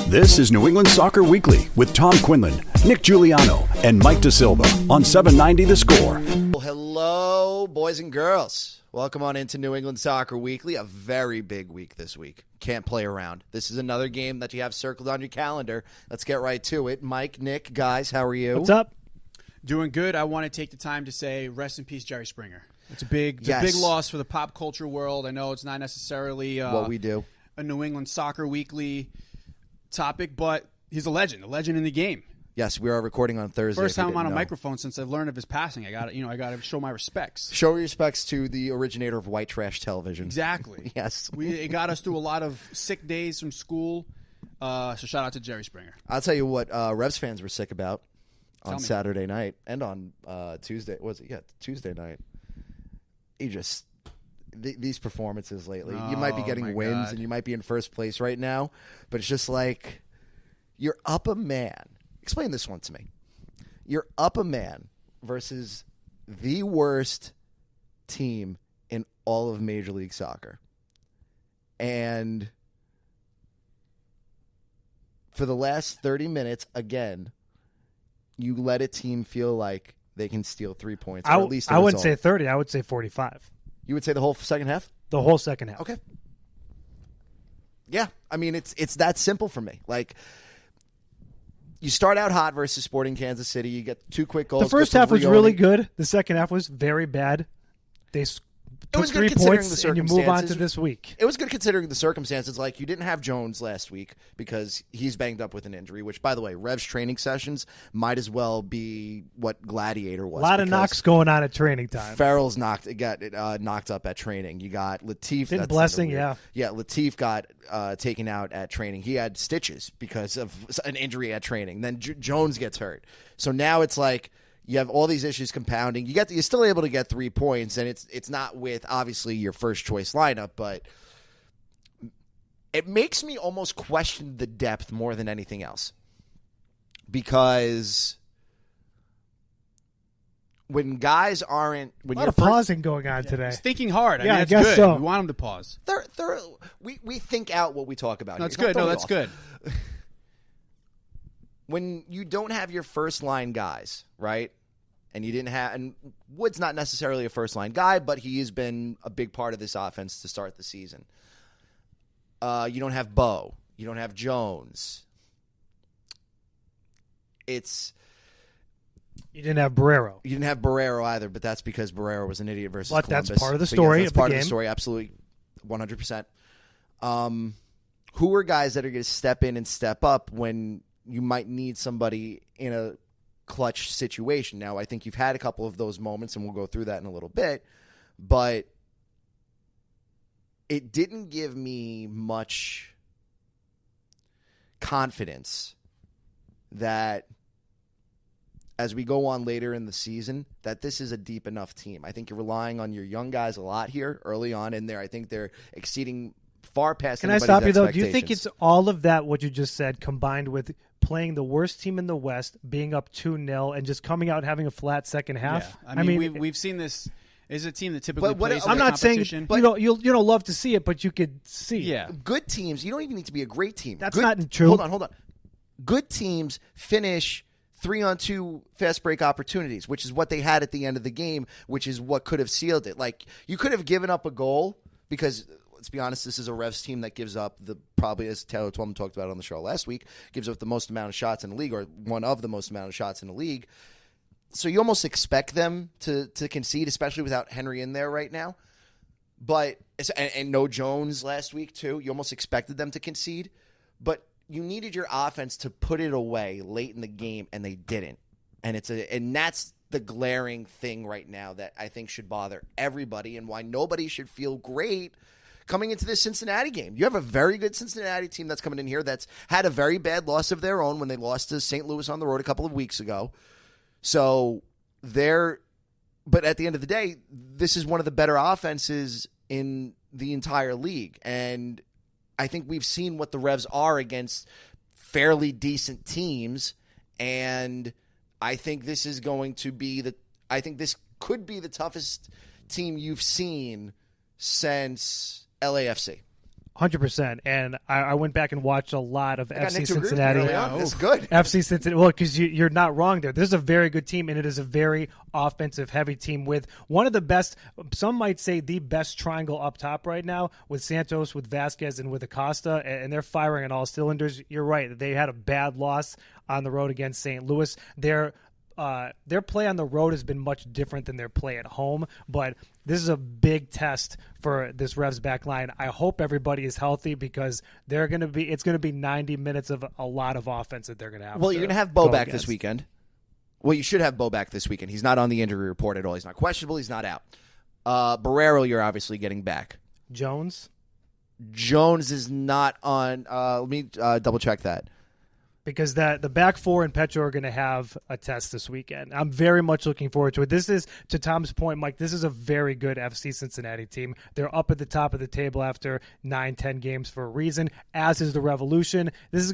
This is New England Soccer Weekly with Tom Quinlan, Nick Giuliano, and Mike DeSilva on 790 The Score. Well, hello, boys and girls. Welcome on into New England Soccer Weekly. A very big week this week. Can't play around. This is another game that you have circled on your calendar. Let's get right to it. Mike, Nick, guys, how are you? What's up? Doing good. I want to take the time to say rest in peace, Jerry Springer. It's a big loss for the pop culture world. I know it's not necessarily what we do. A New England Soccer Weekly topic, but he's a legend in the game. Yes, we are recording on Thursday. First time I'm on a microphone since I've learned of his passing. I got to show my respects. Show respects to the originator of white trash television. Exactly. Yes. It got us through a lot of sick days from school. So shout out to Jerry Springer. I'll tell you what Revs fans were sick about on Saturday night and on Tuesday. Was it? Yeah, Tuesday night. These performances lately. You might be getting wins and you might be in first place right now, but it's just like you're up a man. Explain this one to me. You're up a man versus the worst team in all of Major League Soccer. And for the last 30 minutes, again, you let a team feel like they can steal 3 points. Or at least I wouldn't say 30. I would say 45. You would say the whole second half? The whole second half. Okay. Yeah, I mean, it's that simple for me. Like, you start out hot versus Sporting Kansas City. You get 2 quick goals. The first half was really good. The second half was very bad. They took 3 points, and you move on to this week. It was good considering the circumstances. Like, you didn't have Jones last week because he's banged up with an injury, which, by the way, Revs training sessions might as well be what Gladiator was. A lot of knocks going on at training time. Farrell's knocked up at training. You got Latif. That's Blessing, yeah. Yeah, Latif got taken out at training. He had stitches because of an injury at training. Then Jones gets hurt. So now it's like, you have all these issues compounding. You're still able to get 3 points, and it's not with obviously your first choice lineup, but it makes me almost question the depth more than anything else. Because when guys aren't, when a lot of pausing going on today. He's thinking hard. Yeah, I guess good. so. We want him to pause. We think out what we talk about. That's good. No, that's good. When you don't have your first line guys, right? And Wood's not necessarily a first line guy, but he has been a big part of this offense to start the season. You don't have Bo. You don't have Jones. You didn't have Barrero. You didn't have Barrero either, but that's because Barrero was an idiot versus Columbus. That's part of the story. That's part of the story, absolutely, 100%. Who are guys that are going to step in and step up when you might need somebody in a clutch situation? Now, I think you've had a couple of those moments, and we'll go through that in a little bit, but it didn't give me much confidence that as we go on later in the season, that this is a deep enough team. I think you're relying on your young guys a lot here early on in there. I think they're exceeding far past anybody's expectations. Can I stop you, though? Do you think it's all of that, what you just said, combined with playing the worst team in the West, being up 2-0, and just coming out and having a flat second half? Yeah. I mean we've seen this. Is a team that typically plays. I'm not saying you don't love to see it, but you could see. Yeah, good teams. You don't even need to be a great team. That's not true. Hold on. Good teams finish 3-on-2 fast break opportunities, which is what they had at the end of the game, which is what could have sealed it. Like, you could have given up a goal because, let's be honest, this is a Revs team that gives up probably, as Taylor Twellman talked about on the show last week, gives up the most amount of shots in the league, or one of the most amount of shots in the league. So you almost expect them to concede, especially without Henry in there right now. But and no Jones last week too. You almost expected them to concede, but you needed your offense to put it away late in the game, and they didn't. And that's the glaring thing right now that I think should bother everybody, and why nobody should feel great coming into this Cincinnati game. You have a very good Cincinnati team that's coming in here that's had a very bad loss of their own when they lost to St. Louis on the road a couple of weeks ago. So but at the end of the day, this is one of the better offenses in the entire league. And I think we've seen what the Revs are against fairly decent teams. And I think this is going to be I think this could be the toughest team you've seen since LAFC. 100%. And I went back and watched a lot of FC Cincinnati. That's good. FC Cincinnati. Well, because you're not wrong there. This is a very good team, and it is a very offensive-heavy team with one of the best, some might say the best triangle up top right now with Santos, with Vasquez, and with Acosta, and they're firing on all cylinders. You're right. They had a bad loss on the road against St. Louis. Their play on the road has been much different than their play at home, but this is a big test for this Revs back line. I hope everybody is healthy because it's going to be 90 minutes of a lot of offense that they're going to have. Well, you're going to have Bo back this weekend. Well, you should have Bo back this weekend. He's not on the injury report at all. He's not questionable. He's not out. Barrero, you're obviously getting back. Jones is not on. Let me double check that. Because the back four and Petro are going to have a test this weekend. I'm very much looking forward to it. This is, to Tom's point, Mike, this is a very good FC Cincinnati team. They're up at the top of the table after 9-10 games for a reason, as is the Revolution. This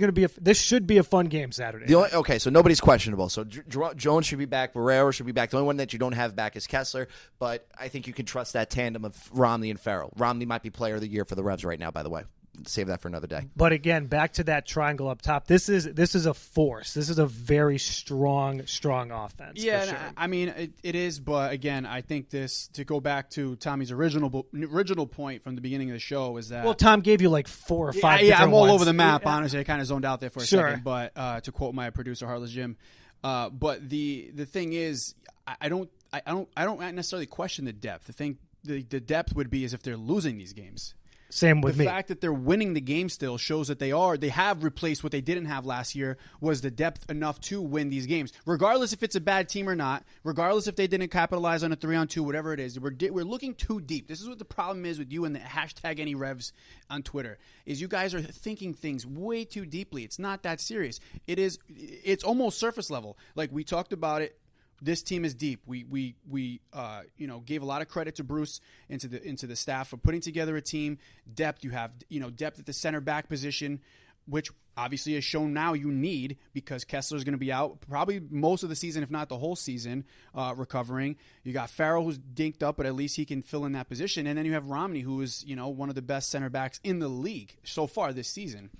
should be a fun game Saturday. Okay, so nobody's questionable. So Jones should be back. Barrero should be back. The only one that you don't have back is Kessler, but I think you can trust that tandem of Romney and Farrell. Romney might be player of the year for the Revs right now, by the way. Save that for another day. But again, back to that triangle up top. This is a force. This is a very strong offense. Yeah, sure. I mean it is. But again, I think to go back to Tommy's original point from the beginning of the show is that. Well, Tom gave you like 4 or 5. Yeah, I'm all ones. over the map. Honestly, I kind of zoned out there for a Sure. second. But to quote my producer, Heartless Jim, but the thing is, I don't necessarily question the depth. The depth would be as if they're losing these games. Same with me. The fact that they're winning the game still shows that they have replaced what they didn't have last year was the depth enough to win these games. Regardless if it's a bad team or not, regardless if they didn't capitalize on a 3-on-2, whatever it is, we're looking too deep. This is what the problem is with you and the #AnyRevs on Twitter, is you guys are thinking things way too deeply. It's not that serious. It's almost surface level. Like we talked about it. This team is deep. We gave a lot of credit to Bruce and to the staff for putting together a team. Depth. You have depth at the center back position, which obviously is shown now you need because Kessler is going to be out probably most of the season, if not the whole season, recovering. You got Farrell who's dinked up, but at least he can fill in that position. And then you have Romney, who is one of the best center backs in the league so far this season.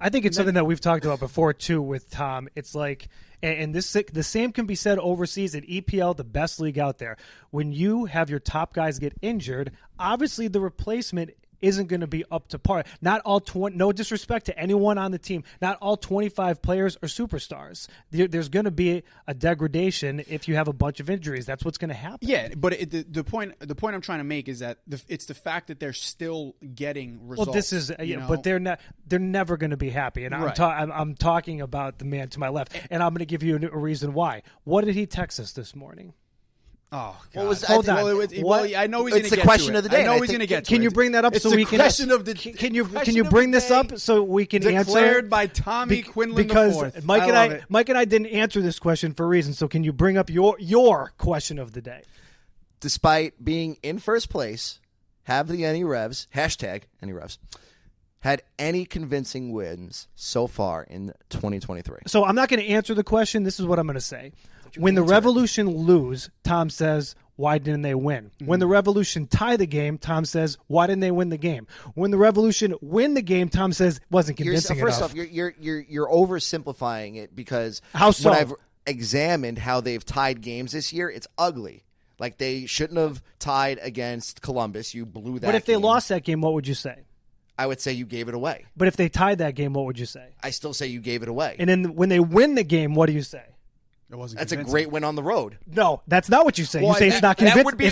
I think it's something that we've talked about before, too, with Tom. It's like, and the same can be said overseas in EPL, the best league out there. When you have your top guys get injured, obviously the replacement isn't going to be up to par. Not all no disrespect to anyone on the team. Not all 25 players are superstars. There's going to be a degradation if you have a bunch of injuries. That's what's going to happen. Yeah, but the point I'm trying to make is that it's the fact that they're still getting results. Well, this is, but they're never going to be happy. And right. I'm talking about the man to my left, and I'm going to give you a reason why. What did he text us this morning? Oh, God. Hold on. I know he's going to get to it. It's the question of the day. I know he's going to get to it. Can you bring that up so we can? Can you bring this up so we can answer? Declared by Tommy Quinlan because IV. Mike and I didn't answer this question for a reason. So can you bring up your question of the day? Despite being in first place, have the AnyRevs #AnyRevs had any convincing wins so far in 2023? So I'm not going to answer the question. This is what I'm going to say. When the Revolution lose, Tom says, why didn't they win? Mm-hmm. When the Revolution tie the game, Tom says, why didn't they win the game? When the Revolution win the game, Tom says, wasn't convincing enough. First off, you're oversimplifying it because how so? When I've examined how they've tied games this year, it's ugly. Like they shouldn't have tied against Columbus. You blew that. But if they lost that game, what would you say? I would say you gave it away. But if they tied that game, what would you say? I still say you gave it away. And then when they win the game, what do you say? That's a great win on the road. No, that's not what you say. You say it's not convincing. That would be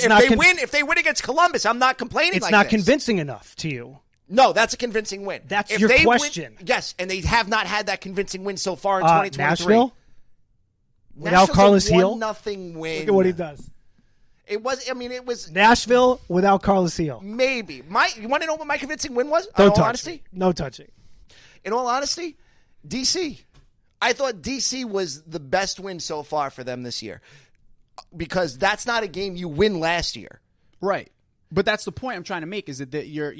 if they win against Columbus. I'm not complaining. It's not convincing enough to you. No, that's a convincing win. That's your question. Yes, and they have not had that convincing win so far in 2023. Nashville without Carlos Heel. Nothing win. Look at what he does. It was Nashville without Carlos Heel. Maybe. You want to know what my convincing win was? Don't touch me. No touching. In all honesty, DC. I thought DC was the best win so far for them this year because that's not a game you win last year. Right. But that's the point I'm trying to make is that you're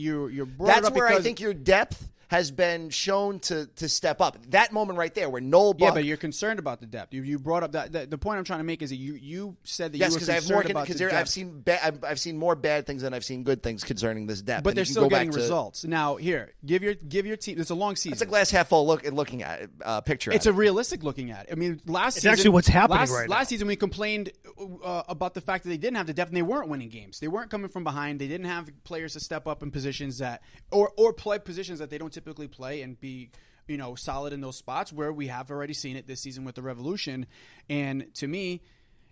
brought That's up where because I think your depth has been shown to step up. That moment right there where Noel Buck... Yeah, but you're concerned about the depth. You brought up that. The point I'm trying to make is that you said that yes, you were concerned about the depth. I've seen more bad things than I've seen good things concerning this depth. But and they're still getting results. Now, here, give your team... It's a long season. It's a glass half full looking at it, picture. It's a realistic looking at it. I mean, last season... It's actually what's happening right now. Last season, we complained about the fact that they didn't have the depth and they weren't winning games. They weren't coming from behind. They didn't have players to step up in positions that... Or play positions that they don't typically play and be, solid in those spots, where we have already seen it this season with the Revolution. And to me,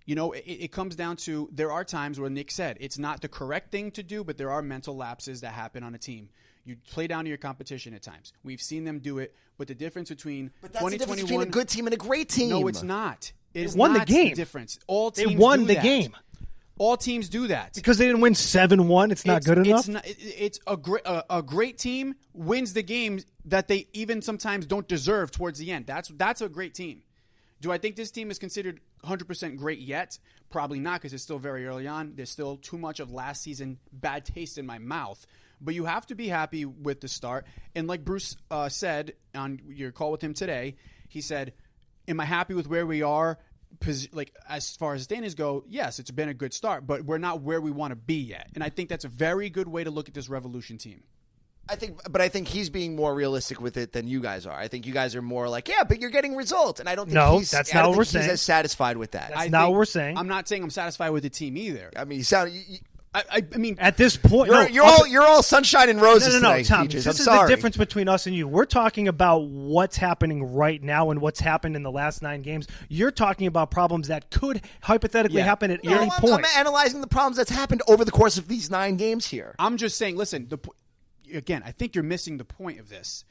it comes down to, there are times where Nick said it's not the correct thing to do, but there are mental lapses that happen on a team. You play down to your competition at times. We've seen them do it, but the difference between 2021... the difference between a good team and a great team. No, it's not. It's won not the game. The difference. All teams they won do the that. game. All teams do that. Because they didn't win 7-1, it's not good enough? It's a great team wins the games that they even sometimes don't deserve towards the end. That's a great team. Do I think this team is considered 100% great yet? Probably not, because it's still very early on. There's still too much of last season bad taste in my mouth. But you have to be happy with the start. And like Bruce said on your call with him today, he said, am I happy with where we are? Like, as far as standings go, yes, it's been a good start, but we're not where we want to be yet. And I think that's a very good way to look at this Revolution team. I think he's being more realistic with it than you guys are. I think you guys are more like, yeah, but you're getting results, and I don't think that's not what we're saying. He's as satisfied with that. That's not what we're saying. I'm not saying I'm satisfied with the team either. I mean, you sound. I mean, at this point, you're all sunshine and roses no, today, Tom. Peaches. This I'm is sorry. the difference between us and you. We're talking about what's happening right now and what's happened in the last 9 games. You're talking about problems that could hypothetically happen at any point. I'm analyzing the problems that's happened over the course of these 9 games here. I'm just saying, listen, again, I think you're missing the point of this.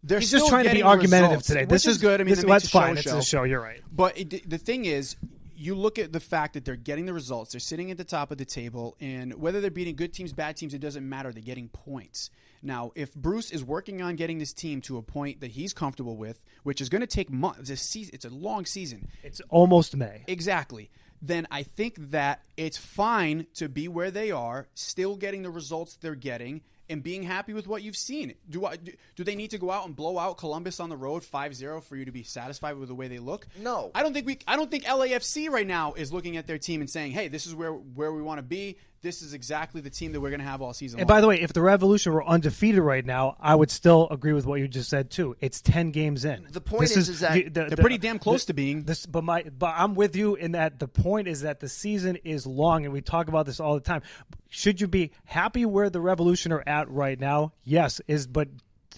He's just trying to be argumentative today. This is good. I mean, that's fine. It's a show. You're right. But the thing is, you look at the fact that they're getting the results. They're sitting at the top of the table, and whether they're beating good teams, bad teams, it doesn't matter. They're getting points. Now, if Bruce is working on getting this team to a point that he's comfortable with, which is going to take months, it's a long season. It's almost May. Exactly. Then I think that it's fine to be where they are, still getting the results they're getting, and being happy with what you've seen. Do they need to go out and blow out Columbus on the road 5-0 for you to be satisfied with the way they look? No. I don't think LAFC right now is looking at their team and saying, "Hey, this is where we want to be. This is exactly the team that we're going to have all season long." And by the way, if the Revolution were undefeated right now, I would still agree with what you just said too. It's 10 games in. The point is that they're pretty damn close to being this. But I'm with you in that the point is that the season is long, and we talk about this all the time. Should you be happy where the Revolution are at right now? Yes, but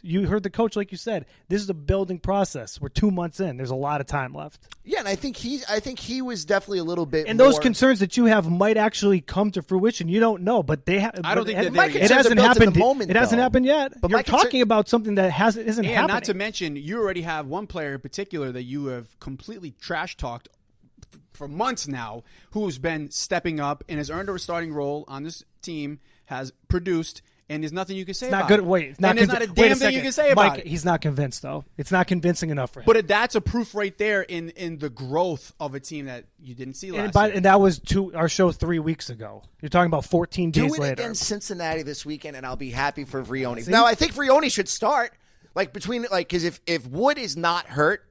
you heard the coach, like you said, this is a building process. We're 2 months in. There's a lot of time left. Yeah, and I think he was definitely a little bit. And those concerns that you have might actually come to fruition. You don't know, but they have. I don't think it hasn't happened. It hasn't happened yet. But you're talking about something that isn't happening. Not to mention, you already have one player in particular that you have completely trash talked for months now, who's been stepping up and has earned a starting role on this team, has produced. And there's nothing you can say about it. Wait, there's not a damn thing you can say about it. He's not convinced, though. It's not convincing enough for him. But that's a proof right there in the growth of a team that you didn't see last year. And that was our show 3 weeks ago. You're talking about 14 days later. Do it against Cincinnati this weekend, and I'll be happy for Vrioni. Now, I think Vrioni should start. Because if Wood is not hurt,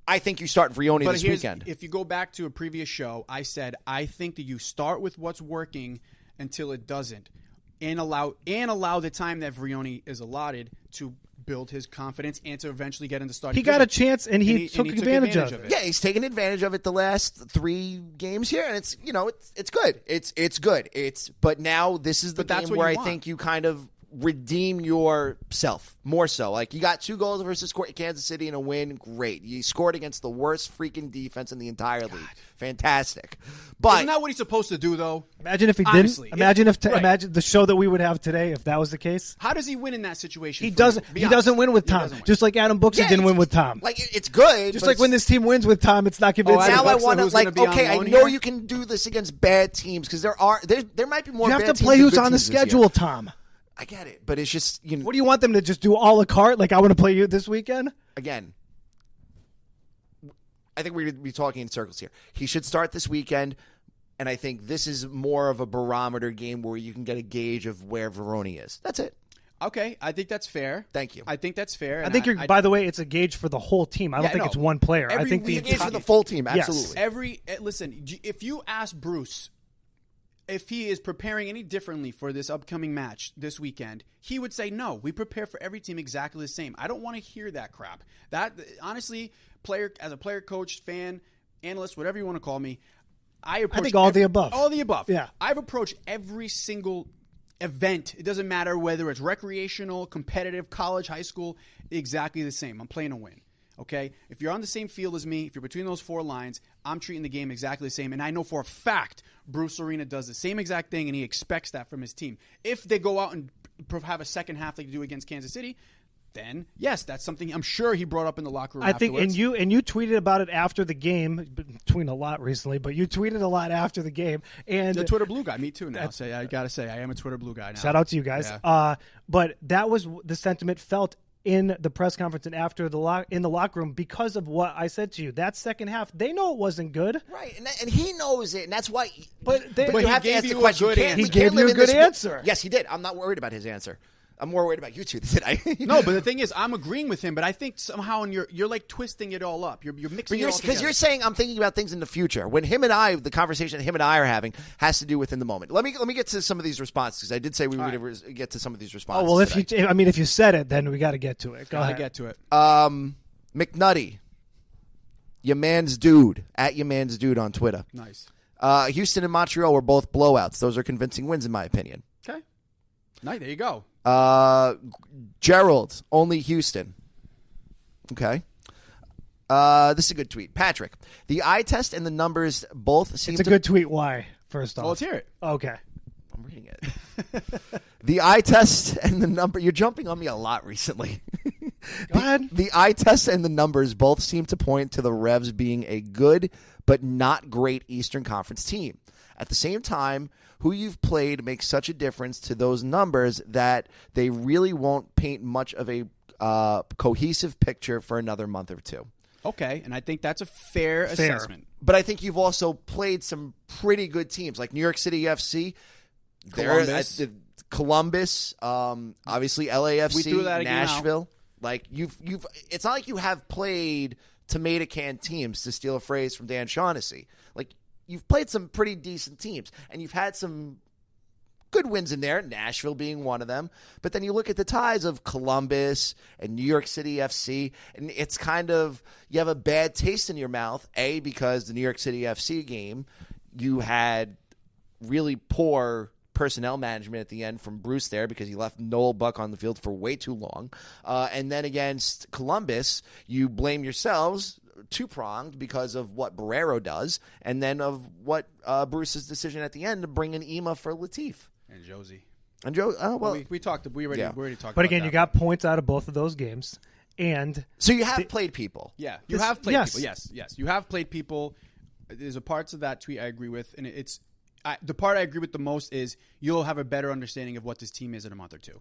I think you start Vrioni this weekend. If you go back to a previous show, I said I think that you start with what's working until it doesn't. And allow the time that Vrioni is allotted to build his confidence and to eventually get into starting. He got a chance, and he took advantage of it. Yeah, he's taken advantage of it the last 3 games here, and it's good. It's good. But now this is the game where I think you kind of redeem yourself more so. Like, you got 2 goals versus Kansas City in a win. Great. You scored against the worst freaking defense in the entire league. Fantastic. But isn't that what he's supposed to do, though? Imagine if he didn't. Imagine imagine the show that we would have today if that was the case. How does he win in that situation? He doesn't. He doesn't win with Tom. Just like Adam Buxton didn't win with Tom. Like, it's good. Just like when this team wins with Tom, it's not convincing. Now I want to I know you can do this against bad teams because there might be more. You bad have to teams play than who's good on the teams this schedule, year. Tom. I get it, but it's just What do you want them to just do a la carte? Like, I want to play you this weekend? Again, I think we're going to be talking in circles here. He should start this weekend, and I think this is more of a barometer game where you can get a gauge of where Vrioni is. That's it. Okay, I think that's fair. Thank you. I think that's fair. I think by the way, it's a gauge for the whole team. I don't think it's one player. I think the gauge for the full team. Absolutely. Listen, if you ask Bruce if he is preparing any differently for this upcoming match this weekend, he would say no. We prepare for every team exactly the same. I don't want to hear that crap. That honestly, as a player, coach, fan, analyst, whatever you want to call me, I think all the above. All the above. Yeah. I've approached every single event. It doesn't matter whether it's recreational, competitive, college, high school, exactly the same. I'm playing to win. Okay? If you're on the same field as me, if you're between those four lines, I'm treating the game exactly the same. And I know for a fact Bruce Arena does the same exact thing, and he expects that from his team. If they go out and have a second half like they do against Kansas City, then yes, that's something I'm sure he brought up in the locker room. I think, afterwards. and you tweeted about it after the game. Been tweeting a lot recently, but you tweeted a lot after the game. And the Twitter blue guy, me too. Now, I gotta say, I am a Twitter blue guy now. Shout out to you guys. Yeah. But that was the sentiment felt in the press conference and after in the locker room because of what I said to you. That second half, they know it wasn't good, right? And he knows it, and that's why. But you have to ask the question. He gave you a good answer. Yes, he did. I'm not worried about his answer. I'm more worried about you two today. No, but the thing is, I'm agreeing with him, but I think somehow you're like twisting it all up. You're mixing it all together. Because you're saying I'm thinking about things in the future. When the conversation him and I are having has to do with in the moment. Let me get to some of these responses, because I did say we would get to some of these responses. Oh well, if you said it, then we got to get to it. Go ahead. Get to it. McNutty, your man's dude at your man's dude on Twitter. Nice. Houston and Montreal were both blowouts. Those are convincing wins, in my opinion. Okay. Nice. There you go. Gerald, only Houston. Okay. This is a good tweet. Patrick, the eye test and the numbers both seem It's a good tweet. Why? First off. Well, let's hear it. Okay. I'm reading it. The eye test and the number. You're jumping on me a lot recently. Go ahead. The eye test and the numbers both seem to point to the Revs being a good but not great Eastern Conference team. At the same time, who you've played makes such a difference to those numbers that they really won't paint much of a cohesive picture for another month or two. Okay, and I think that's a fair assessment. But I think you've also played some pretty good teams, like New York City FC, Columbus, obviously LAFC, Nashville. Like you've. It's not like you have played tomato can teams, to steal a phrase from Dan Shaughnessy. Like, you've played some pretty decent teams, and you've had some good wins in there, Nashville being one of them. But then you look at the ties of Columbus and New York City FC, and it's kind of, you have a bad taste in your mouth, A, because the New York City FC game, you had really poor personnel management at the end from Bruce there, because he left Noel Buck on the field for way too long. And then against Columbus, you blame yourselves two-pronged because of what Barrero does, and then of what Bruce's decision at the end to bring in Ema for Latif. And Josie. And Joe, we talked. We already talked. But again, about you got points out of both of those games, and so you have played people. Yeah, you have played people. Yes, you have played people. There's a parts of that tweet I agree with, and it's the part I agree with the most is you'll have a better understanding of what this team is in a month or two.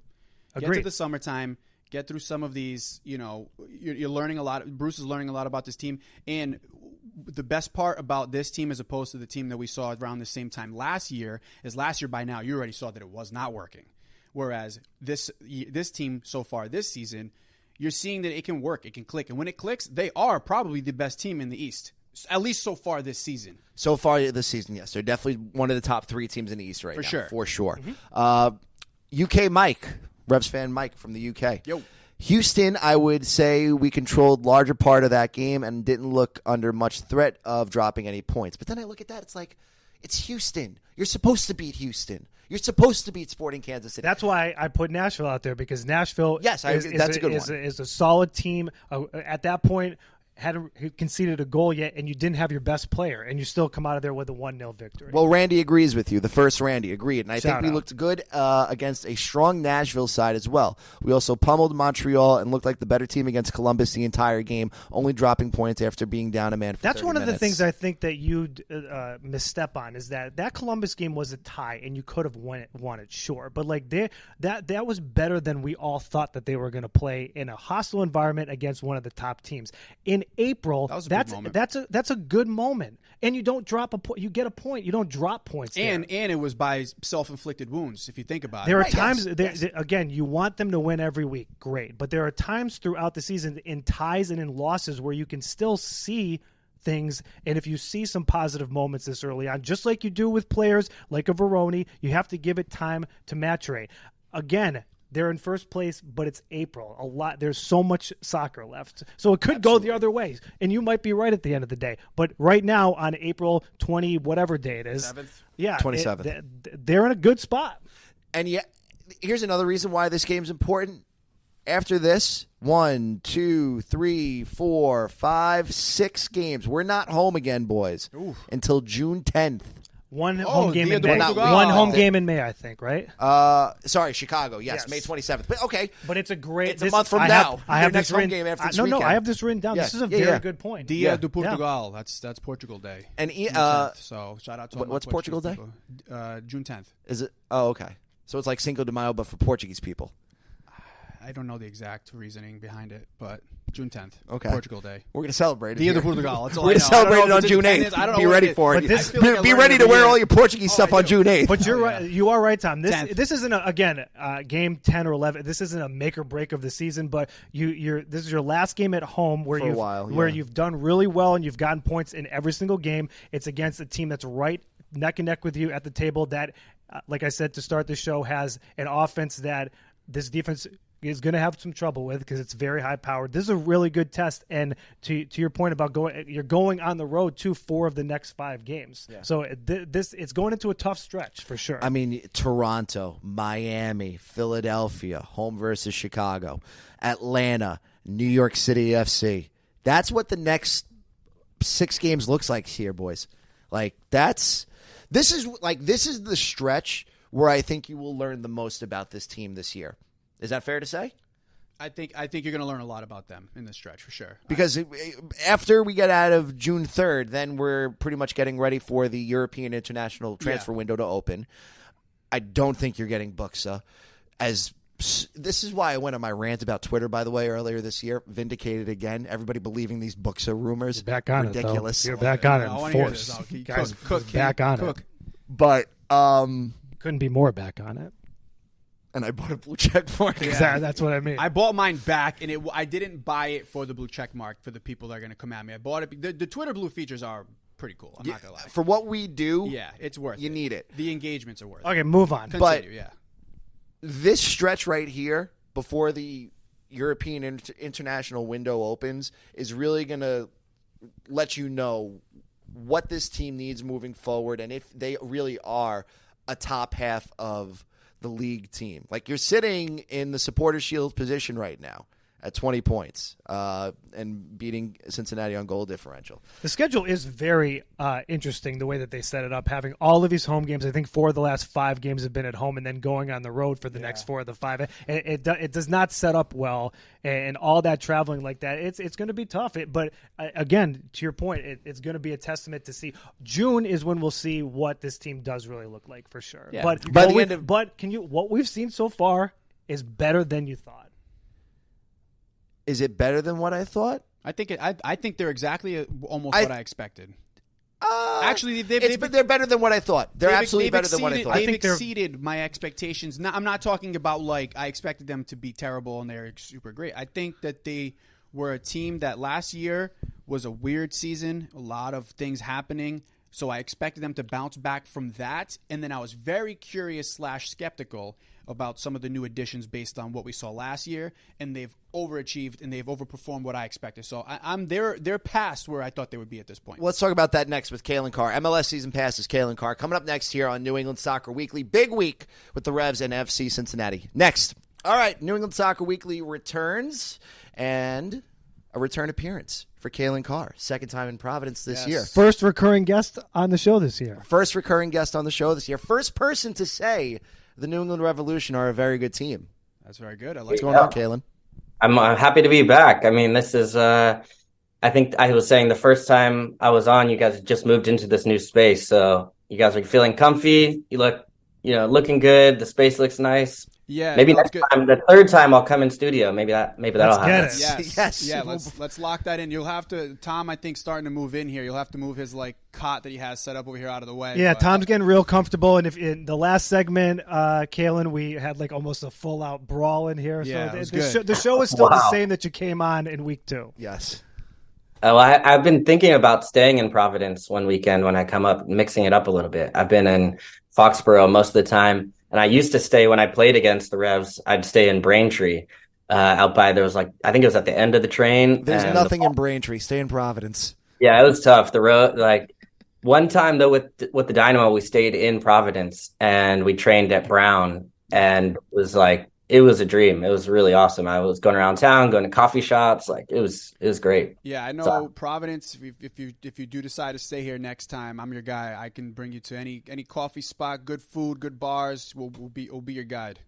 Agreed. Get to the summertime. Get through some of these. You're learning a lot. Bruce is learning a lot about this team, and the best part about this team as opposed to the team that we saw around the same time last year is last year by now you already saw that it was not working. Whereas this team so far this season, you're seeing that it can work, it can click. And when it clicks, they are probably the best team in the East, at least so far this season. So far this season, yes. They're definitely one of the top three teams in the East right now. For sure. Mm-hmm. UK Mike, Revs fan Mike from the UK. Yo. Houston, I would say we controlled larger part of that game and didn't look under much threat of dropping any points. But then I look at that, it's like, it's Houston. You're supposed to beat Houston. You're supposed to beat Sporting Kansas City. That's why I put Nashville out there, because Nashville that's a good one. Is a solid team. At that point, hadn't conceded a goal yet, and you didn't have your best player, and you still come out of there with a 1-0 victory. Well, Randy agrees with you. The first Randy agreed, and I think we looked good against a strong Nashville side as well. We also pummeled Montreal and looked like the better team against Columbus the entire game, only dropping points after being down a man for 30 That's one minutes. of the things I think that you misstep on, is that Columbus game was a tie, and you could have won it, sure. But like that was better than we all thought that they were going to play in a hostile environment against one of the top teams. In April, That was a big moment. that's a good moment. And you don't drop a point. You get a point. You don't drop points. And it was by self-inflicted wounds, if you think about it. There are times, again, you want them to win every week. Great. But there are times throughout the season in ties and in losses where you can still see things. And if you see some positive moments this early on, just like you do with players like a Veroni, you have to give it time to maturate. Again, they're in first place, but it's April. There's so much soccer left. So it could go the other way. And you might be right at the end of the day. But right now on April 20, whatever day it is. 7th? Yeah. 27th. They're in a good spot. And yet, here's another reason why this game's important. After this, 1, 2, 3, 4, 5, 6 games. We're not home again, boys, until June 10th. One home game in May. Portugal. One home game in May, I think, right? Sorry, Chicago. Yes, May 27th. But okay. But it's a great. It's a month from now. I have next this home game after this No, weekend. I have this written down. Yes. This is a very good point. Dia de Portugal. That's Portugal Day. And June 10th. So shout out to all my what's Portugal Day? people. June 10th. Is it? Oh, okay. So it's like Cinco de Mayo, but for Portuguese people. I don't know the exact reasoning behind it, but June 10th. Okay. Portugal Day. We're going to celebrate it. Dia de here. Portugal. That's all We're I going know. to celebrate I it don't know on if it's June independence. 8th. I don't know Be what ready it is. for But it. this- Be ready to wear all your Portuguese stuff on June 8th. But you're right. You are right, Tom. Tenth. This isn't again game 10 or 11. This isn't a make or break of the season. But this is your last game at home where For a while, where yeah. you've done really well and you've gotten points in every single game. It's against a team that's right neck and neck with you at the table. That, like I said to start the show, has an offense that this defense is going to have some trouble with because it's very high powered. This is a really good test, and to your point about you're going on the road to 4 of the next 5 games. Yeah. So it's going into a tough stretch for sure. I mean, Toronto, Miami, Philadelphia, home versus Chicago, Atlanta, New York City FC. That's what the next 6 games looks like here, boys. Like this is the stretch where I think you will learn the most about this team this year. Is that fair to say? I think you're going to learn a lot about them in this stretch for sure. Because after we get out of June 3rd, then we're pretty much getting ready for the European international transfer window to open. I don't think you're getting Buxa. This is why I went on my rant about Twitter, by the way, earlier this year. Vindicated again. Everybody believing these Buxa rumors. You're back on ridiculous. You're back on it. I In want to hear force. this. Guys, Cook, back on Cook. it. But Couldn't be more back on it. and I bought a blue check mark. Exactly. That's what I mean. I bought mine back, and I didn't buy it for the blue check mark for the people that are going to come at me. I bought it. The Twitter blue features are pretty cool. I'm not going to lie. For what we do, Yeah, it's worth it. you need it. The engagements are worth it. Okay, move on. Continue, yeah. This stretch right here before the European international window opens is really going to let you know what this team needs moving forward and if they really are a top half of the league team. Like, you're sitting in the Supporters Shield position right now at 20 points and beating Cincinnati on goal differential. The schedule is very interesting, the way that they set it up, having all of these home games. I think 4 of the last 5 games have been at home and then going on the road for the next 4 of the 5. It does not set up well, and all that traveling like that, it's going to be tough. But again, to your point, it's going to be a testament to see. June is when we'll see what this team does really look like for sure. Yeah. But By the end of- what we've seen so far is better than you thought. Is it better than what I thought? I think they're exactly almost what I expected. Actually, they're better than what I thought. They're absolutely better than what I thought. They've think they're- exceeded my expectations. I'm not talking about like I expected them to be terrible and they're super great. I think that they were a team that last year was a weird season, a lot of things happening. So I expected them to bounce back from that. And then I was very curious / skeptical about some of the new additions based on what we saw last year. And they've overachieved and they've overperformed what I expected. So they're past where I thought they would be at this point. Let's talk about that next with Calen Carr. MLS season pass is Calen Carr. Coming up next here on New England Soccer Weekly. Big week with the Revs and FC Cincinnati. Next. All right, New England Soccer Weekly returns and a return appearance for Calen Carr. Second time in Providence this year. First recurring guest on the show this year. First recurring guest on the show this year. First person to say the New England Revolution are a very good team. That's very good. What's going on, Calen? I'm happy to be back. I mean, this is, I think I was saying the first time I was on, you guys just moved into this new space. So you guys are feeling comfy. You look, looking good. The space looks nice. Yeah, Maybe no, it's next good. time, the third time I'll come in studio. Maybe that'll get happen. it. Yes. Yes. Yeah, let's lock that in. You'll have to, Tom, I think, starting to move in here. You'll have to move his like cot that he has set up over here out of the way. Yeah, but- Tom's getting real comfortable, and if in the last segment, Calen, we had like almost a full out brawl in here. Yeah, so it was the, good. the show is still the Wow. same that you came on in week 2. Yes. Oh, I've been thinking about staying in Providence one weekend when I come up, mixing it up a little bit. I've been in Foxborough most of the time, and I used to stay when I played against the Revs. I'd stay in Braintree, out by there was like I think it was at the end of the train. There's and nothing in Braintree. Stay in Providence. Yeah, it was tough. The road, like one time though with the Dynamo, we stayed in Providence and we trained at Brown, and it was a dream. It was really awesome. I was going around town, going to coffee shops. Like it was great. Yeah, I know So- Providence. If you do decide to stay here next time, I'm your guy. I can bring you to any coffee spot, good food, good bars. We'll be your guide.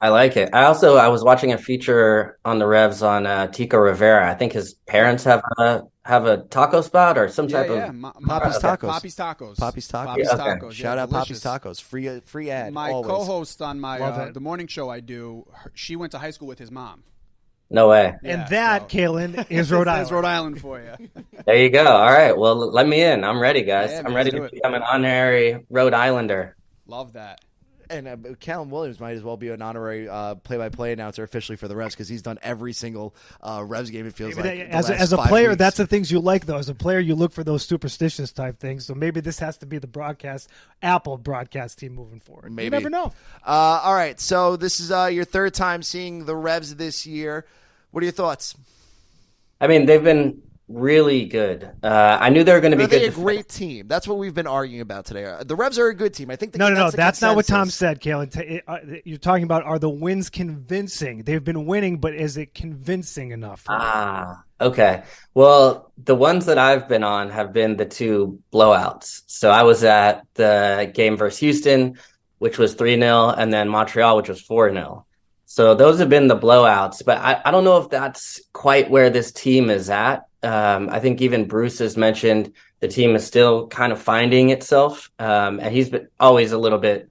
I like it. I was watching a feature on the Revs on Tico Rivera. I think his parents have a taco spot or some type of. Poppy's Tacos. Poppy's Tacos. Poppy's Tacos. Poppy's Yeah, okay. Tacos. Shout yeah, out Poppy's delicious. Tacos. Free ad. My always. co-host on Love my it. the morning show I do, she went to high school with his mom. No way. And Yeah, that, so- Calen, is Rhode Island. That's Rhode Island for you. There you go. All right. Well, let me in. I'm ready, guys. Yeah, I'm man, ready let's to do it. become an honorary Rhode Islander. Love that. And Calen Williams might as well be an honorary play-by-play announcer officially for the Revs because he's done every single Revs game. It feels like As a player, that's the things you like, though. As a player, you look for those superstitious type things. So maybe this has to be the Apple broadcast team moving forward. Maybe. You never know. All right, so this is your third time seeing the Revs this year. What are your thoughts? I mean, they've been really good. I knew they were going to be Are they good. a great team? That's what we've been arguing about today. The Revs are a good team. I think. No. the That's not what Tom consensus. said, Calen. You're talking about are the wins convincing? They've been winning, but is it convincing enough? Okay. Well, the ones that I've been on have been the 2 blowouts. So I was at the game versus Houston, which was 3-0, and then Montreal, which was 4-0. So those have been the blowouts, but I don't know if that's quite where this team is at. I think even Bruce has mentioned the team is still kind of finding itself, and he's been always a little bit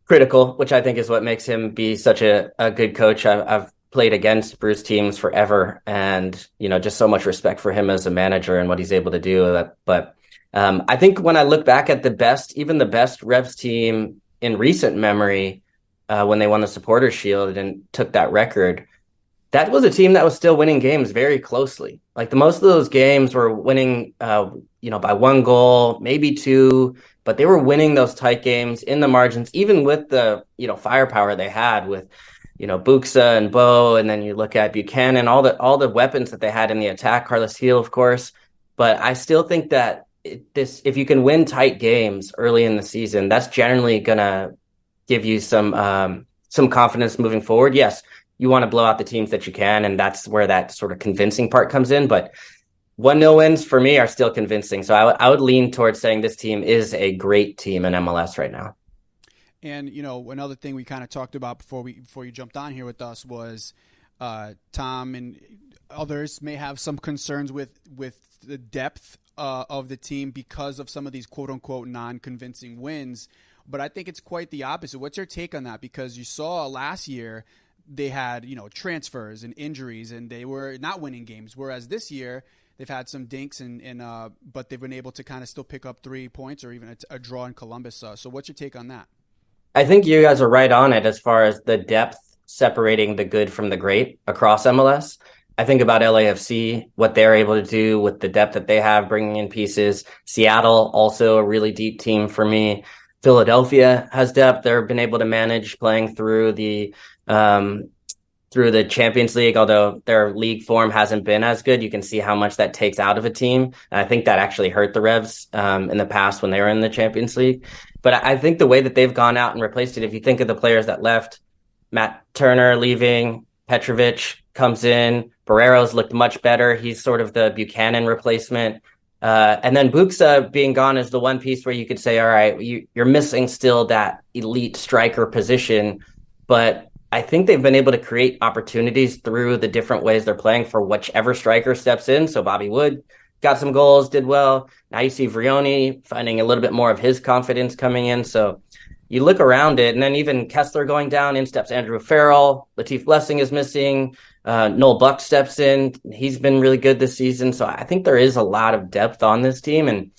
critical, which I think is what makes him be such a good coach. I've played against Bruce teams forever, and just so much respect for him as a manager and what he's able to do. But I think when I look back at even the best Revs team in recent memory, when they won the Supporters Shield and took that record, that was a team that was still winning games very closely. Like most of those games were winning, by 1 goal, maybe 2, but they were winning those tight games in the margins, even with the, firepower they had with, Buxa and Bo. And then you look at Buchanan, all the weapons that they had in the attack, Carlos Heel, of course. But I still think that if you can win tight games early in the season, that's generally going to give you some confidence moving forward. Yes, you want to blow out the teams that you can, and that's where that sort of convincing part comes in. But 1-0 wins for me are still convincing. So I would lean towards saying this team is a great team in MLS right now. And another thing we kind of talked about before you jumped on here with us was Tom and others may have some concerns with the depth of the team because of some of these quote unquote non-convincing wins. But I think it's quite the opposite. What's your take on that? Because you saw last year they had, transfers and injuries and they were not winning games. Whereas this year they've had some dinks but they've been able to kind of still pick up 3 points or even a draw in Columbus. So what's your take on that? I think you guys are right on it as far as the depth separating the good from the great across MLS. I think about LAFC, what they're able to do with the depth that they have, bringing in pieces. Seattle, also a really deep team for me. Philadelphia has depth. They've been able to manage playing through the Champions League, although their league form hasn't been as good. You can see how much that takes out of a team. And I think that actually hurt the Revs in the past when they were in the Champions League. But I think the way that they've gone out and replaced it, if you think of the players that left, Matt Turner leaving, Petrovic comes in, Barrero's looked much better. He's sort of the Buchanan replacement. And then Buxa being gone is the one piece where you could say, all right, you're missing still that elite striker position. But I think they've been able to create opportunities through the different ways they're playing for whichever striker steps in. So Bobby Wood got some goals, did well. Now you see Vrioni finding a little bit more of his confidence coming in. So you look around it, and then even Kessler going down, in steps Andrew Farrell, Latif Blessing is missing, Noel Buck steps in. He's been really good this season. So I think there is a lot of depth on this team, and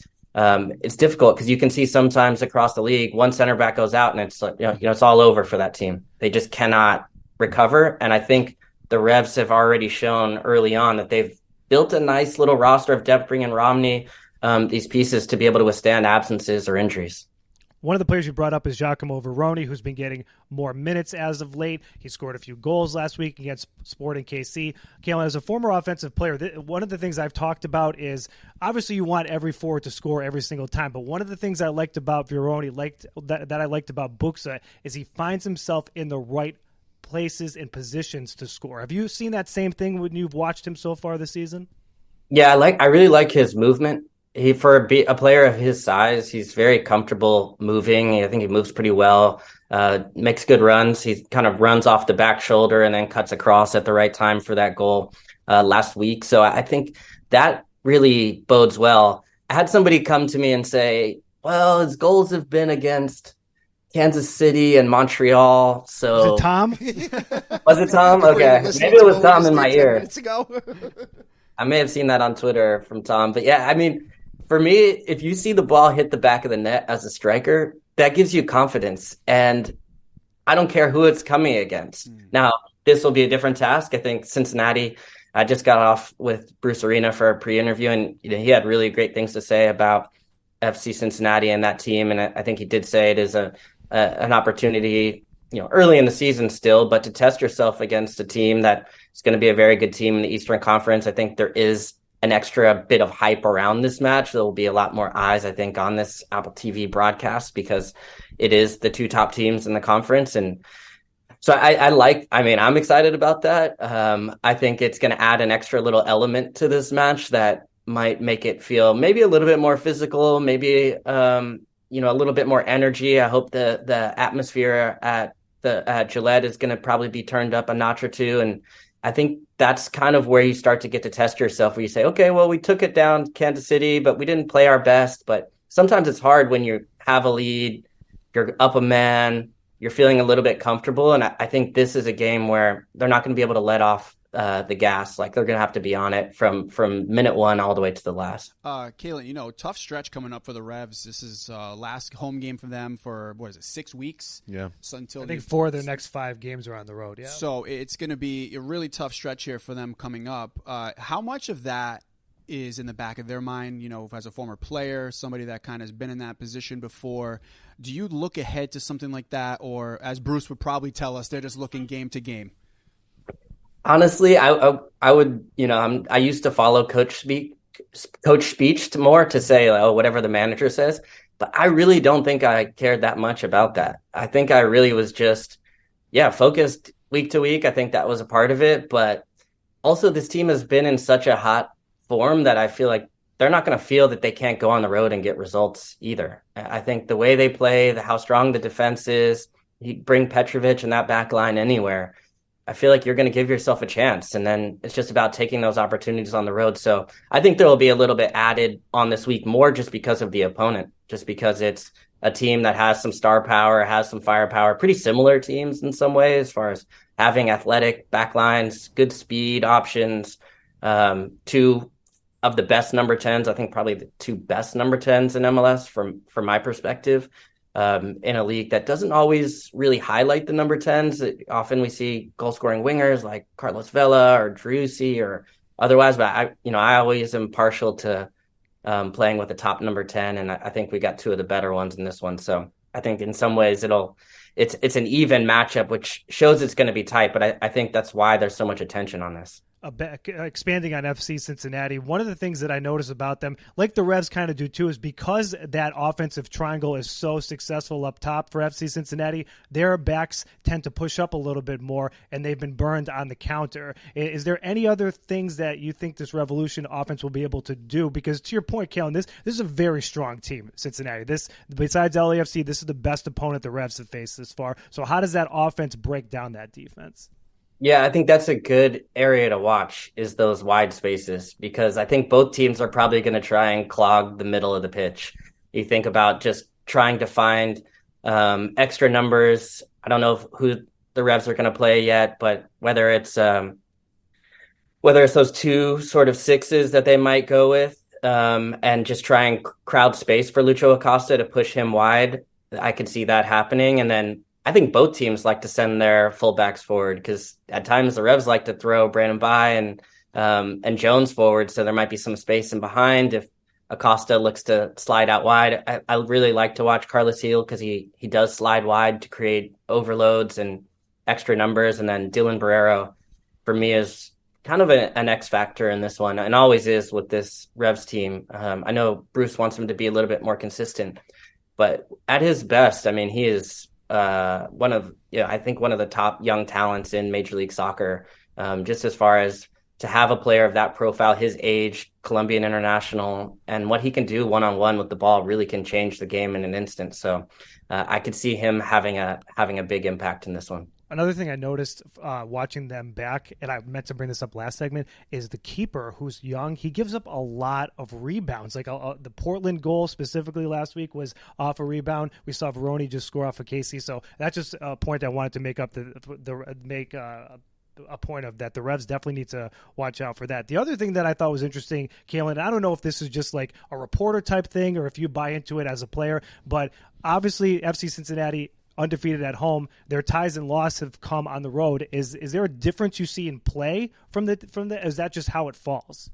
it's difficult because you can see sometimes across the league, one center back goes out and it's like, it's all over for that team. They just cannot recover. And I think the Revs have already shown early on that they've built a nice little roster of depth, bringing Romney, these pieces to be able to withstand absences or injuries. One of the players you brought up is Giacomo Veroni, who's been getting more minutes as of late. He scored a few goals last week against Sporting KC. Calen, as a former offensive player, one of the things I've talked about is obviously you want every forward to score every single time, but one of the things I liked about Veroni, that I liked about Buxa, is he finds himself in the right places and positions to score. Have you seen that same thing when you've watched him so far this season? Yeah, I really like his movement. For a player of his size, he's very comfortable moving. I think he moves pretty well, makes good runs. He kind of runs off the back shoulder and then cuts across at the right time for that goal last week. So I think that really bodes well. I had somebody come to me and say, well, his goals have been against Kansas City and Montreal. So was it Tom? Was it Tom? Okay. Maybe it was Tom in my ear. Ago. I may have seen that on Twitter from Tom. But yeah, I mean, for me, if you see the ball hit the back of the net as a striker, that gives you confidence. And I don't care who it's coming against. Now, this will be a different task. I think Cincinnati, I just got off with Bruce Arena for a pre-interview, and he had really great things to say about FC Cincinnati and that team. And I think he did say it is an opportunity, early in the season still, but to test yourself against a team that is going to be a very good team in the Eastern Conference. I think there is an extra bit of hype around this match. There will be a lot more eyes, I think, on this Apple TV broadcast because it is the two top teams in the conference. And so I'm excited about that. I think it's going to add an extra little element to this match that might make it feel maybe a little bit more physical, maybe, a little bit more energy. I hope the atmosphere at Gillette is going to probably be turned up a notch or two. And I think that's kind of where you start to get to test yourself, where you say, okay, well, we took it down Kansas City, but we didn't play our best. But sometimes it's hard when you have a lead, you're up a man, you're feeling a little bit comfortable. And I think this is a game where they're not going to be able to let off the gas. Like, they're going to have to be on it from minute one all the way to the last. Calen, tough stretch coming up for the Revs. This is last home game for them for 6 weeks? Yeah. So until I think 4 of their next 5 games are on the road. Yeah. So it's going to be a really tough stretch here for them coming up. How much of that is in the back of their mind, as a former player, somebody that kind of has been in that position before? Do you look ahead to something like that, or as Bruce would probably tell us, they're just looking game to game? Honestly, I would, I used to follow coach speech more to say, whatever the manager says, but I really don't think I cared that much about that. I think I really was just, focused week to week. I think that was a part of it, but also this team has been in such a hot form that I feel like they're not going to feel that they can't go on the road and get results either. I think the way they play, how strong the defense is, you bring Petrovic and that back line anywhere, I feel like you're going to give yourself a chance. And then it's just about taking those opportunities on the road. So I think there will be a little bit added on this week more just because of the opponent, just because it's a team that has some star power, has some firepower, pretty similar teams in some ways, as far as having athletic backlines, good speed options, 2 of the best number 10s. I think probably the 2 best number 10s in MLS from my perspective. In a league that doesn't always really highlight the number 10s. Often we see goal-scoring wingers like Carlos Vela or Driussi or otherwise, but I always am partial to playing with the top number 10, and I think we got 2 of the better ones in this one. So I think in some ways it's an even matchup, which shows it's going to be tight, but I think that's why there's so much attention on this. Expanding on FC Cincinnati, one of the things that I notice about them, like the Revs kind of do too, is because that offensive triangle is so successful up top for FC Cincinnati, their backs tend to push up a little bit more, and they've been burned on the counter. Is there any other things that you think this Revolution offense will be able to do? Because to your point, Calen, this is a very strong team, Cincinnati. Besides LAFC, this is the best opponent the Revs have faced this far. So how does that offense break down that defense? Yeah, I think that's a good area to watch, is those wide spaces, because I think both teams are probably going to try and clog the middle of the pitch. You think about just trying to find extra numbers. I don't know who the Revs are going to play yet, but whether it's those two sort of sixes that they might go with, and just try and crowd space for Lucho Acosta to push him wide, I could see that happening. And then I think both teams like to send their fullbacks forward, because at times the Revs like to throw Brandon By and Jones forward, so there might be some space in behind if Acosta looks to slide out wide. I really like to watch Carlos Gil because he does slide wide to create overloads and extra numbers. And then Dylan Barrero, for me, is kind of an X factor in this one, and always is with this Revs team. I know Bruce wants him to be a little bit more consistent, but at his best, I mean, he is I think one of the top young talents in Major League Soccer, just as far as to have a player of that profile, his age, Colombian international, and what he can do one-on-one with the ball really can change the game in an instant. So I could see him having a big impact in this one. Another thing I noticed watching them back, and I meant to bring this up last segment, is the keeper, who's young. He gives up a lot of rebounds. Like the Portland goal specifically last week was off a rebound. We saw Veroni just score off of Casey. So that's just a point I wanted to make up a point of that. The Revs definitely need to watch out for that. The other thing that I thought was interesting, Calen, I don't know if this is just like a reporter type thing or if you buy into it as a player, but obviously FC Cincinnati undefeated at home, their ties and loss have come on the road. Is there a difference you see in play from the is that just how it falls?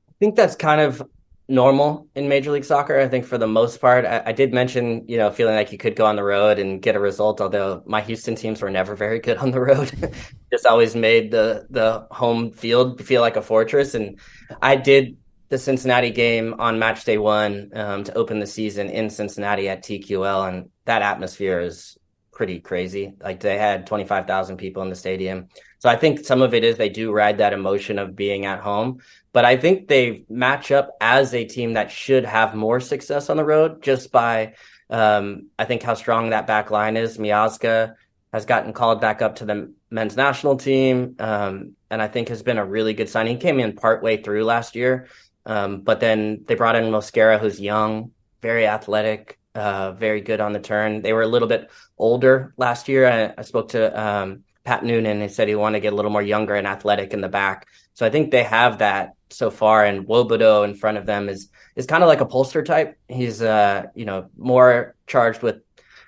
I think that's kind of normal in Major League Soccer. I think for the most part, I did mention, feeling like you could go on the road and get a result, although my Houston teams were never very good on the road. Just always made the home field feel like a fortress. And I did the Cincinnati game on match day 1 to open the season in Cincinnati at TQL, and that atmosphere is pretty crazy. Like, they had 25,000 people in the stadium. So I think some of it is they do ride that emotion of being at home, but I think they match up as a team that should have more success on the road just by I think how strong that back line is. Miazga has gotten called back up to the men's national team, and I think has been a really good signing. He came in partway through last year. But then they brought in Mosquera, who's young, very athletic, very good on the turn. They were a little bit older last year. I spoke to Pat Noonan. He said he wanted to get a little more younger and athletic in the back. So I think they have that so far. And Wobodo in front of them is kind of like a Polster type. He's more charged with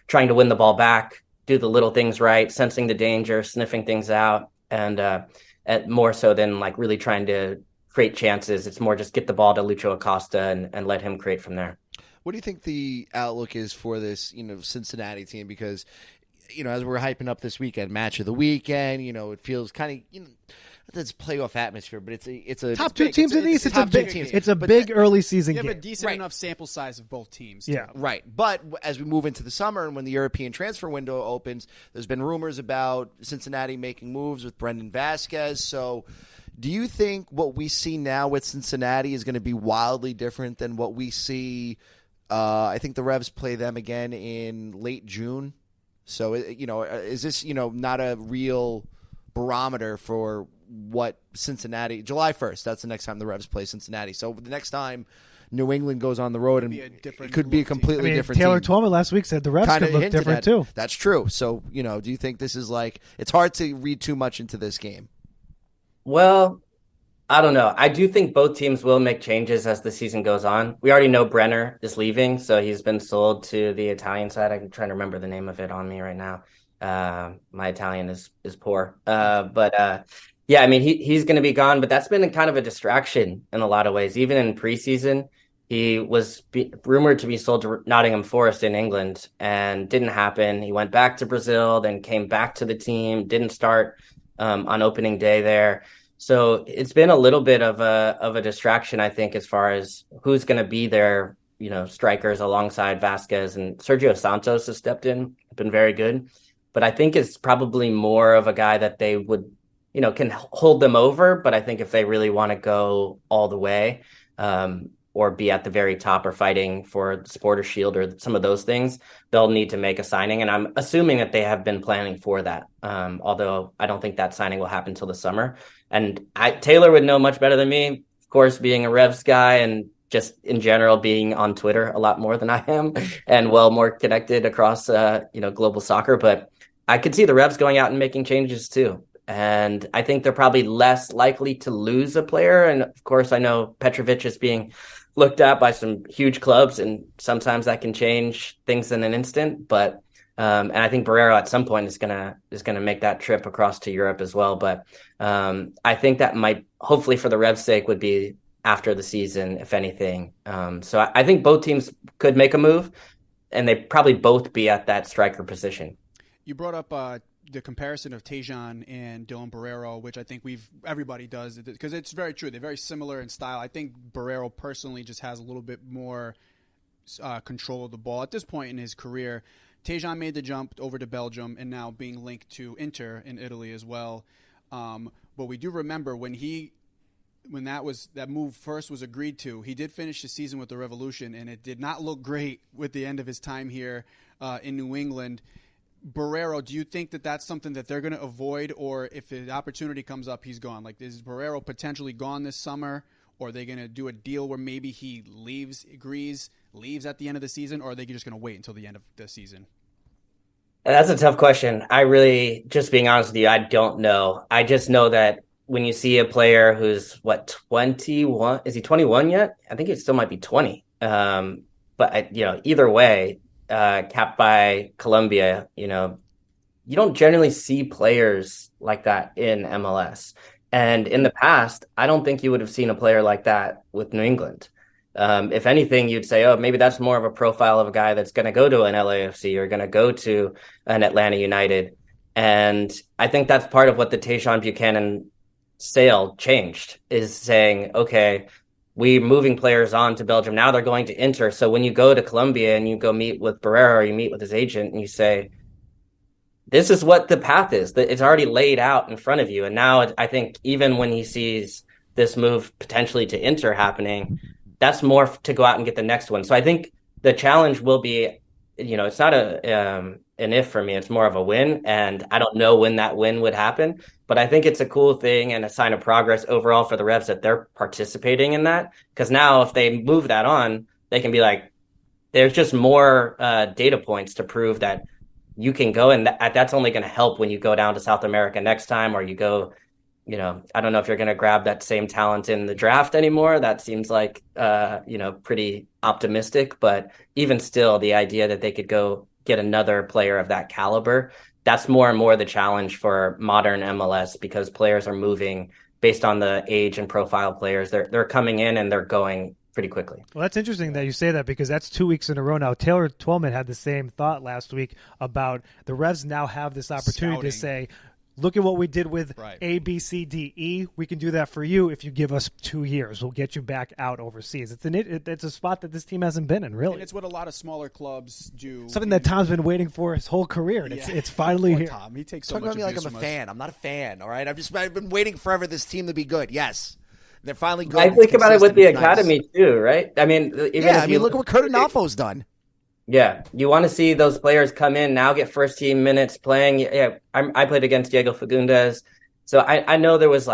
trying to win the ball back, do the little things right, sensing the danger, sniffing things out, and more so than like really trying to create chances. It's more just get the ball to Lucho Acosta and let him create from there. What do you think the outlook is for this, Cincinnati team? Because, as we're hyping up this weekend, match of the weekend, it feels kind of, it's playoff atmosphere, but it's a top two teams in the East. It's a big early season game. You have a decent enough sample size of both teams. Yeah, right. But as we move into the summer and when the European transfer window opens, there's been rumors about Cincinnati making moves with Brendan Vasquez. So do you think what we see now with Cincinnati is going to be wildly different than what we see? I think the Revs play them again in late June. So, is this, not a real barometer for what Cincinnati – July 1st, that's the next time the Revs play Cincinnati. So the next time New England goes on the road, and it could be a completely different Taylor team. Twellman last week said the Revs could look different too. That's true. So, do you think this is like – it's hard to read too much into this game? Well, I don't know. I do think both teams will make changes as the season goes on. We already know Brenner is leaving, so he's been sold to the Italian side. I'm trying to remember the name of it on me right now. My Italian is poor. Yeah, I mean, he's going to be gone, but that's been kind of a distraction in a lot of ways. Even in preseason, he was rumored to be sold to Nottingham Forest in England, and didn't happen. He went back to Brazil, then came back to the team, didn't start on opening day there. So it's been a little bit of a distraction, I think, as far as who's going to be their, strikers alongside Vasquez. And Sergio Santos has stepped in, been very good. But I think it's probably more of a guy that they would, can hold them over. But I think if they really want to go all the way, or be at the very top or fighting for the Supporter Shield or some of those things, they'll need to make a signing. And I'm assuming that they have been planning for that, although I don't think that signing will happen until the summer. And Taylor would know much better than me, of course, being a Revs guy and just in general being on Twitter a lot more than I am and more connected across, global soccer. But I could see the Revs going out and making changes too. And I think they're probably less likely to lose a player. And of course, I know Petrovic is being looked at by some huge clubs, and sometimes that can change things in an instant. But and I think Barrero at some point is gonna make that trip across to Europe as well. But I think that might, hopefully for the Revs' sake, would be after the season, if anything. So I think both teams could make a move, and they probably both be at that striker position. You brought up the comparison of Tejan and Dylan Barrero, which I think everybody does, because it's very true. They're very similar in style. I think Barrero personally just has a little bit more control of the ball at this point in his career. Tejan made the jump over to Belgium and now being linked to Inter in Italy as well. But we do remember when that move first was agreed to, he did finish the season with the Revolution, and it did not look great with the end of his time here in New England. Barrero, do you think that that's something that they're going to avoid, or if the opportunity comes up, he's gone? Like, is Barrero potentially gone this summer, or are they going to do a deal where maybe he leaves at the end of the season, or are they just going to wait until the end of the season? That's a tough question. I really, just being honest with you, I don't know. I just know that when you see a player who's 21, is he 21 yet? I think he still might be 20. But either way, capped by Colombia, you don't generally see players like that in MLS. And in the past, I don't think you would have seen a player like that with New England. If anything, you'd say, oh, maybe that's more of a profile of a guy that's going to go to an LAFC or going to go to an Atlanta United. And I think that's part of what the Tajon Buchanan sale changed, is saying, okay, we're moving players on to Belgium. Now they're going to Inter. So when you go to Colombia and you go meet with Barrero, or you meet with his agent, and you say, this is what the path is. It's already laid out in front of you. And now I think even when he sees this move potentially to Inter happening, that's more to go out and get the next one. So I think the challenge will be, it's not an if for me, it's more of a win. And I don't know when that win would happen, but I think it's a cool thing and a sign of progress overall for the Revs that they're participating in that. Because now if they move that on, they can be like, there's just more data points to prove that you can go, and that's only going to help when you go down to South America next time, or you go, I don't know if you're going to grab that same talent in the draft anymore. That seems like, pretty optimistic, but even still, the idea that they could go get another player of that caliber, that's more and more the challenge for modern MLS, because players are moving based on the age and profile players. They're coming in and they're going pretty quickly. Well, that's interesting that you say that, because that's 2 weeks in a row now. Taylor Twellman had the same thought last week about the Revs now have this opportunity to say, look at what we did with A, B, C, D, E. We can do that for you if you give us 2 years. We'll get you back out overseas. It's a spot that this team hasn't been in, really. And it's what a lot of smaller clubs do. Something that Tom's been waiting for his whole career, and it's finally here. Tom, he takes so Talk much about me like I'm a fan. I'm not a fan, all right? I've been waiting forever this team to be good, yes. They're finally good. I think about it with the academy too, right? I mean, look at what Kurt Anafo's done. Yeah, you want to see those players come in now, get first team minutes playing. Yeah, I played against Diego Fagundes, so I know there was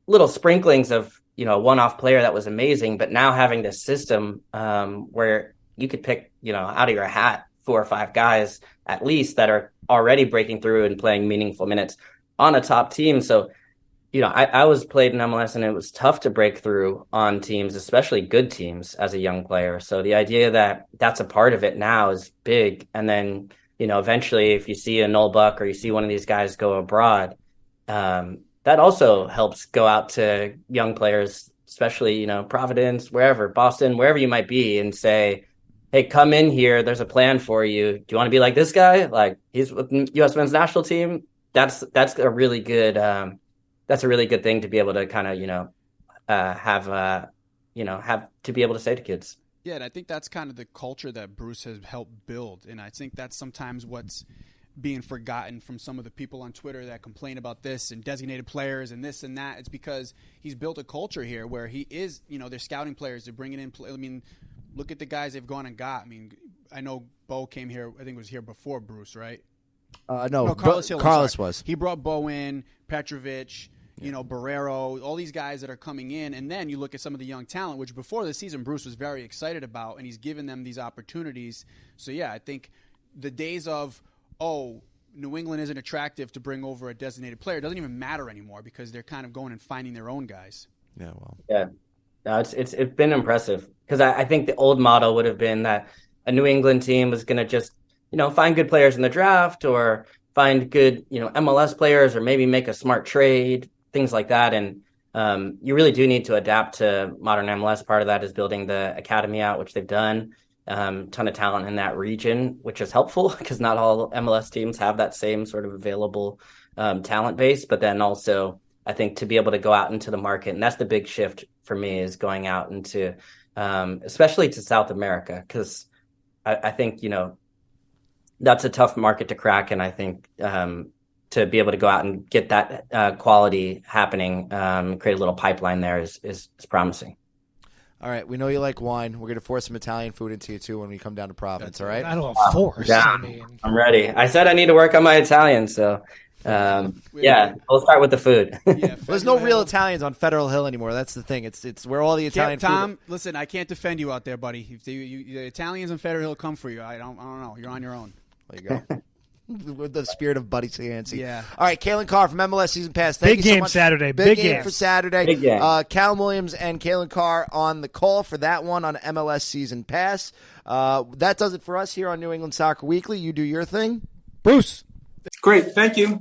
little sprinklings of one-off player that was amazing, but now having this system where you could pick out of your hat 4 or 5 guys at least that are already breaking through and playing meaningful minutes on a top team. So I was played in MLS, and it was tough to break through on teams, especially good teams, as a young player. So the idea that that's a part of it now is big. And then, eventually if you see a Noel Buck or you see one of these guys go abroad, that also helps go out to young players, especially, Providence, wherever, Boston, wherever you might be, and say, hey, come in here. There's a plan for you. Do you want to be like this guy? Like, he's with the U.S. men's national team. That's a really good that's a really good thing to be able to kind of, have to be able to say to kids. Yeah, and I think that's kind of the culture that Bruce has helped build. And I think that's sometimes what's being forgotten from some of the people on Twitter that complain about this and designated players and this and that. It's because he's built a culture here where he is, they're scouting players, they're bringing in. I mean, look at the guys they've gone and got. I mean, I know Bo came here, I think it was here before Bruce, right? No, Carlos Hill. Carlos was. He brought Bo in, Petrovic. Barrero, all these guys that are coming in, and then you look at some of the young talent, which before the season Bruce was very excited about, and he's given them these opportunities. So yeah, I think the days of New England isn't attractive to bring over a designated player doesn't even matter anymore because they're kind of going and finding their own guys. Yeah, well, Yeah, no, it's been impressive because I think the old model would have been that a New England team was going to just find good players in the draft or find good MLS players or maybe make a smart trade, things like that. And you really do need to adapt to modern MLS. Part of that is building the academy out, which they've done. Ton of talent in that region, which is helpful because not all MLS teams have that same sort of available talent base. But then also, I think to be able to go out into the market, and that's the big shift for me, is going out into, especially to South America, because I think, that's a tough market to crack. And I think to be able to go out and get that quality happening, create a little pipeline there is promising. all right, we know you like wine. We're going to force some Italian food into you, too, when we come down to Providence, all right? I don't force. Yeah, I mean, I'm ready. I said I need to work on my Italian, so we'll start with the food. There's no real Italians on Federal Hill anymore. That's the thing. It's where all the Italian Tom, food. listen, I can't defend you out there, buddy. If the Italians on Federal Hill come for you, I don't know. You're on your own. There you go. With the spirit of Buddy Cincinnati. Yeah. All right, Calen Carr from MLS Season Pass. Thank Big you so game much. Saturday. Big Big game game. for Saturday. Big game. Callum Williams and Calen Carr on the call for that one on MLS Season Pass. That does it for us here on New England Soccer Weekly. You do your thing. Bruce. Great. Thank you.